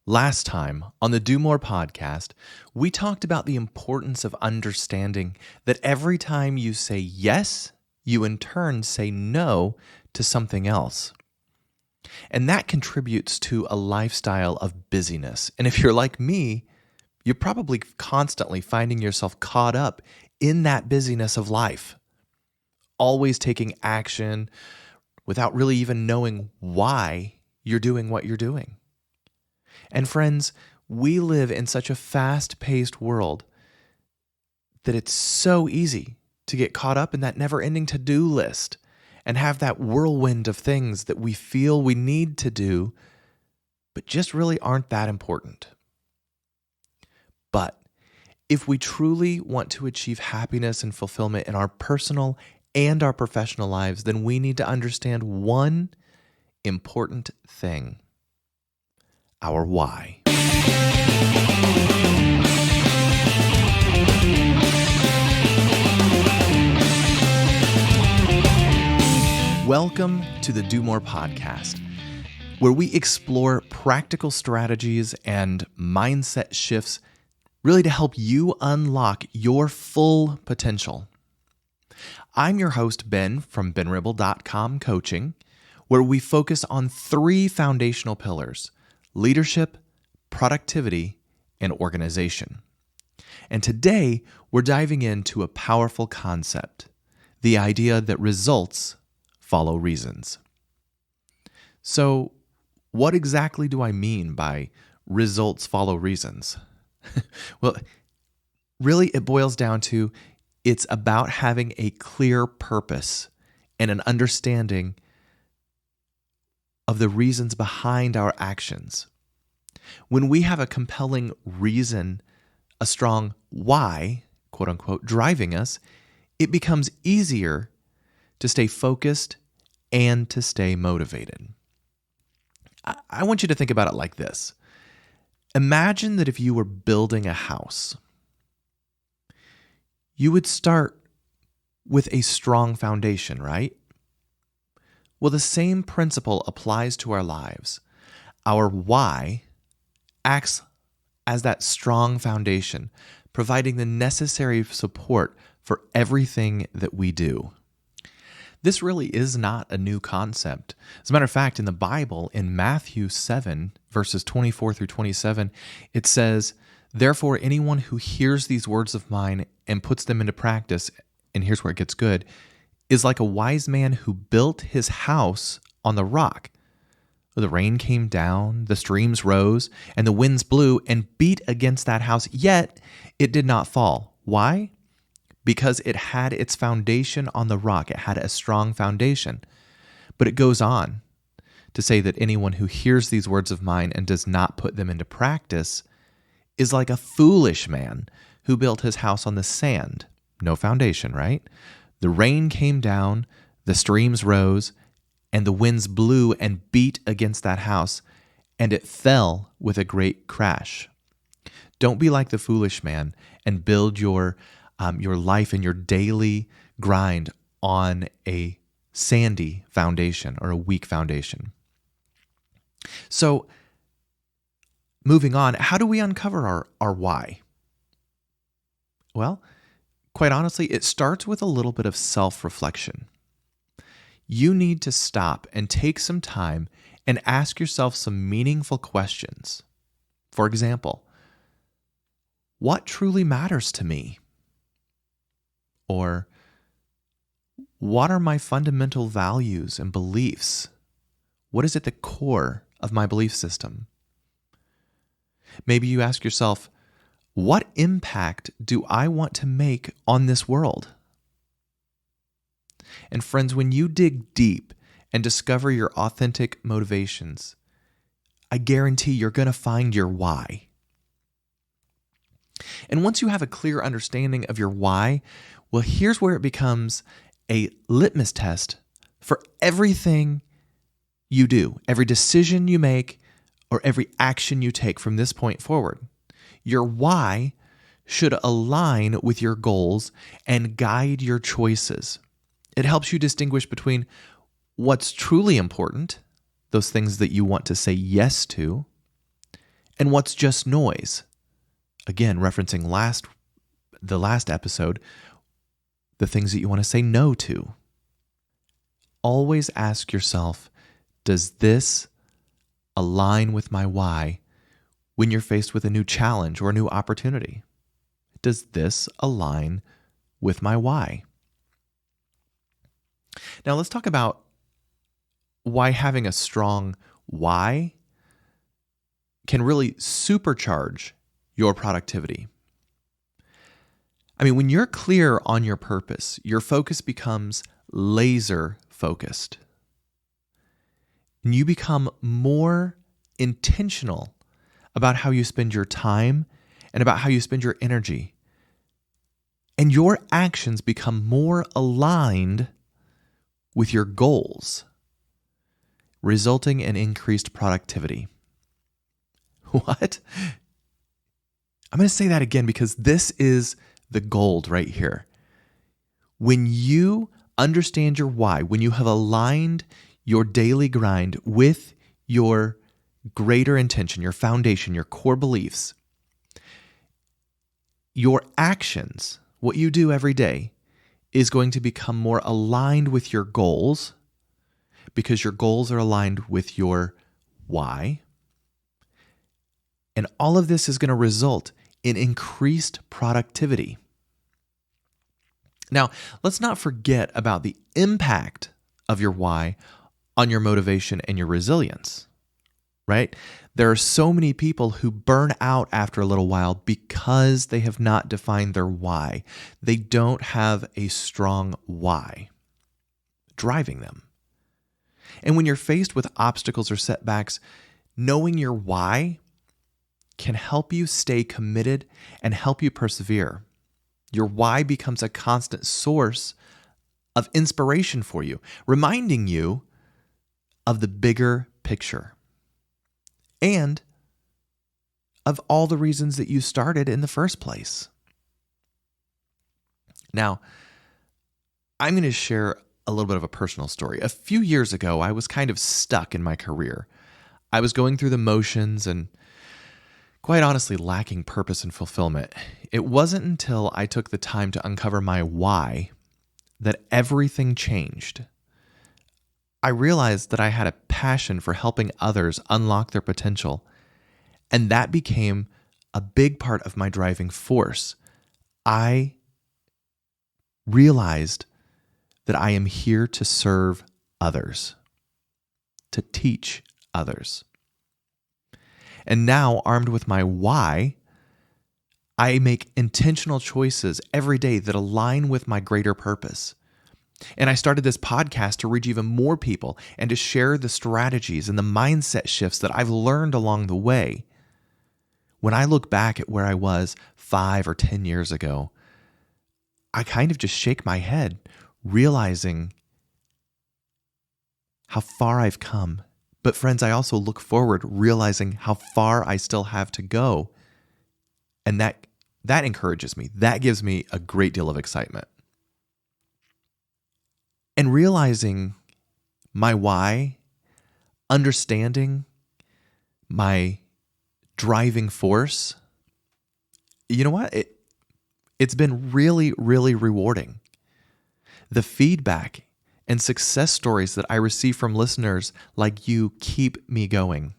Last time on the Do More podcast, we talked about the importance of understanding that every time you say yes, you in turn say no to something else. And that contributes to a lifestyle of busyness. And if you're like me, you're probably constantly finding yourself caught up in that busyness of life, always taking action without really even knowing why you're doing what you're doing. And friends, we live in such a fast-paced world that it's so easy to get caught up in that never-ending to-do list and have that whirlwind of things that we feel we need to do, but just really aren't that important. But if we truly want to achieve happiness and fulfillment in our personal and our professional lives, then we need to understand one important thing: our why. Welcome to the Do More podcast, where we explore practical strategies and mindset shifts really to help you unlock your full potential. I'm your host, Ben, from benribble.com Coaching, where we focus on three foundational pillars: leadership, productivity, and organization. And today, we're diving into a powerful concept: the idea that results follow reasons. So, what exactly do I mean by results follow reasons? Well, really, it boils down to it's about having a clear purpose and an understanding of the reasons behind our actions. When we have a compelling reason, a strong why, quote unquote, driving us, it becomes easier to stay focused and to stay motivated. I want you to think about it like this. Imagine that if you were building a house, you would start with a strong foundation, right? Well, the same principle applies to our lives. Our why acts as that strong foundation, providing the necessary support for everything that we do. This really is not a new concept. As a matter of fact, in the Bible, in Matthew 7, verses 24 through 27, it says, "Therefore, anyone who hears these words of mine and puts them into practice," and here's where it gets good, "is like a wise man who built his house on the rock. The rain came down, the streams rose, and the winds blew and beat against that house, yet it did not fall." Why? Because it had its foundation on the rock. It had a strong foundation. But it goes on to say that anyone who hears these words of mine and does not put them into practice is like a foolish man who built his house on the sand. No foundation, right? The rain came down, the streams rose, and the winds blew and beat against that house, and it fell with a great crash. Don't be like the foolish man and build your life and your daily grind on a sandy foundation or a weak foundation. So, moving on, how do we uncover our why? Well, quite honestly, it starts with a little bit of self-reflection. You need to stop and take some time and ask yourself some meaningful questions. For example, what truly matters to me? Or, what are my fundamental values and beliefs? What is at the core of my belief system? Maybe you ask yourself, what impact do I want to make on this world? And friends, when you dig deep and discover your authentic motivations, I guarantee you're going to find your why. And once you have a clear understanding of your why, well, here's where it becomes a litmus test for everything you do, every decision you make, or every action you take from this point forward. Your why should align with your goals and guide your choices. It helps you distinguish between what's truly important, those things that you want to say yes to, And what's just noise? Again, referencing the last episode, the things that you want to say no to. Always ask yourself, does this align with my why when you're faced with a new challenge or a new opportunity? Does this align with my why? Now let's talk about why having a strong why can really supercharge your productivity. I mean, when you're clear on your purpose, your focus becomes laser focused. And you become more intentional about how you spend your time and about how you spend your energy. And your actions become more aligned with your goals, resulting in increased productivity. What? I'm going to say that again because this is the gold right here. When you understand your why, when you have aligned your daily grind with your greater intention, your foundation, your core beliefs, your actions, what you do every day, is going to become more aligned with your goals because your goals are aligned with your why. And all of this is going to result in increased productivity. Now, let's not forget about the impact of your why on your motivation and your resilience, right? There are so many people who burn out after a little while because they have not defined their why. They don't have a strong why driving them. And when you're faced with obstacles or setbacks, knowing your why can help you stay committed and help you persevere. Your why becomes a constant source of inspiration for you, reminding you of the bigger picture and of all the reasons that you started in the first place. Now, I'm going to share a little bit of a personal story. A few years ago, I was kind of stuck in my career. I was going through the motions and quite honestly lacking purpose and fulfillment. It wasn't until I took the time to uncover my why that everything changed. I realized that I had a passion for helping others unlock their potential, and that became a big part of my driving force. I realized that I am here to serve others, to teach others. And now, armed with my why, I make intentional choices every day that align with my greater purpose. And I started this podcast to reach even more people and to share the strategies and the mindset shifts that I've learned along the way. When I look back at where I was 5 or 10 years ago, I kind of just shake my head, realizing how far I've come. But friends, I also look forward, realizing how far I still have to go. And that encourages me. That gives me a great deal of excitement. And realizing my why, understanding my driving force, you know what? It's been really, really rewarding. The feedback and success stories that I receive from listeners like you keep me going.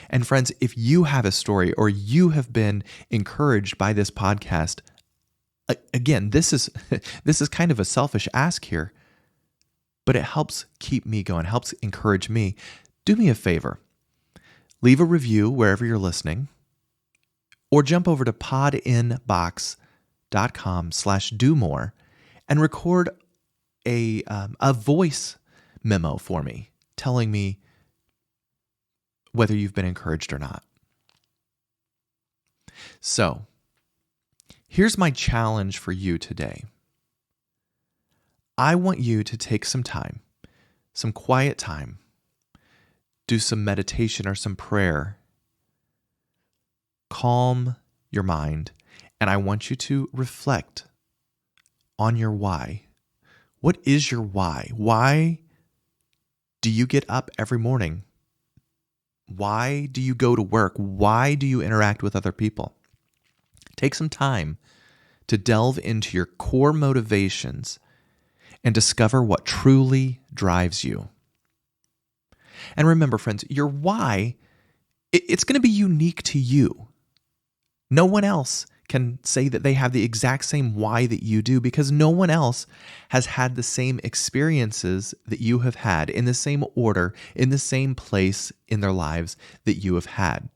And friends, if you have a story or you have been encouraged by this podcast, again, this is kind of a selfish ask here, but it helps keep me going, helps encourage me. Do me a favor. Leave a review wherever you're listening, or jump over to podinbox.com/do-more and record a voice memo for me, telling me whether you've been encouraged or not. So, here's my challenge for you today. I want you to take some time, some quiet time, do some meditation or some prayer, calm your mind, and I want you to reflect on your why. What is your why? Why do you get up every morning? Why do you go to work? Why do you interact with other people? Take some time to delve into your core motivations and discover what truly drives you. And remember, friends, your why, it's going to be unique to you. No one else can say that they have the exact same why that you do, because no one else has had the same experiences that you have had in the same order, in the same place in their lives that you have had.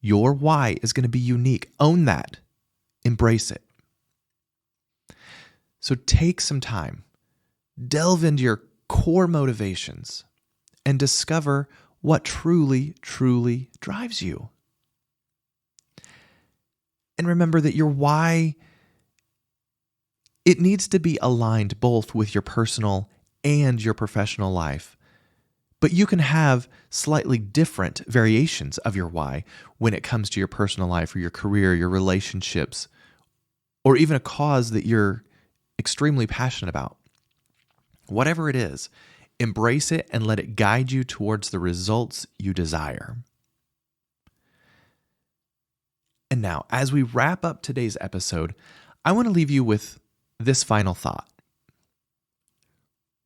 Your why is going to be unique. Own that. Embrace it. So take some time, delve into your core motivations, and discover what truly, truly drives you. And remember that your why, it needs to be aligned both with your personal and your professional life. But you can have slightly different variations of your why when it comes to your personal life or your career, your relationships, or even a cause that you're extremely passionate about. Whatever it is, embrace it and let it guide you towards the results you desire. And now, as we wrap up today's episode, I want to leave you with this final thought.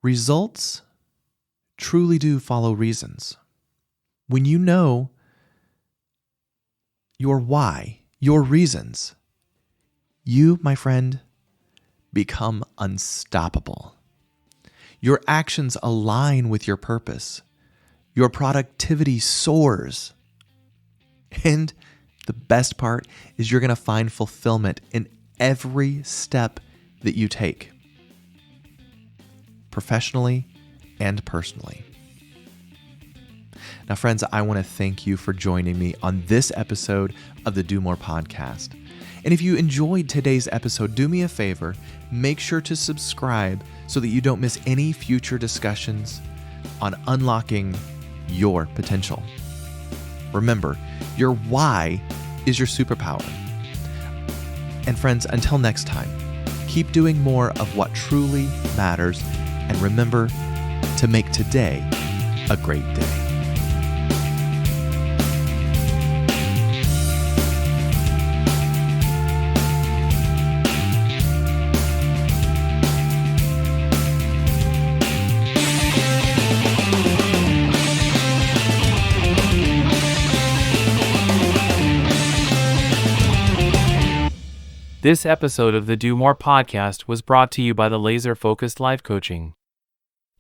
Results truly do follow reasons. When you know your why, your reasons, you, my friend, become unstoppable. Your actions align with your purpose. Your productivity soars. And the best part is you're going to find fulfillment in every step that you take, professionally and personally. Now, friends, I want to thank you for joining me on this episode of the Do More podcast. And if you enjoyed today's episode, do me a favor, make sure to subscribe so that you don't miss any future discussions on unlocking your potential. Remember, your why is your superpower. And friends, until next time, keep doing more of what truly matters, and remember to make today a great day. This episode of the Do More podcast was brought to you by the Laser Focused Life Coaching.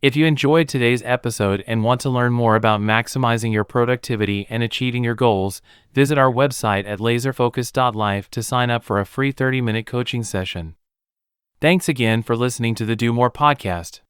If you enjoyed today's episode and want to learn more about maximizing your productivity and achieving your goals, visit our website at laserfocused.life to sign up for a free 30-minute coaching session. Thanks again for listening to the Do More podcast.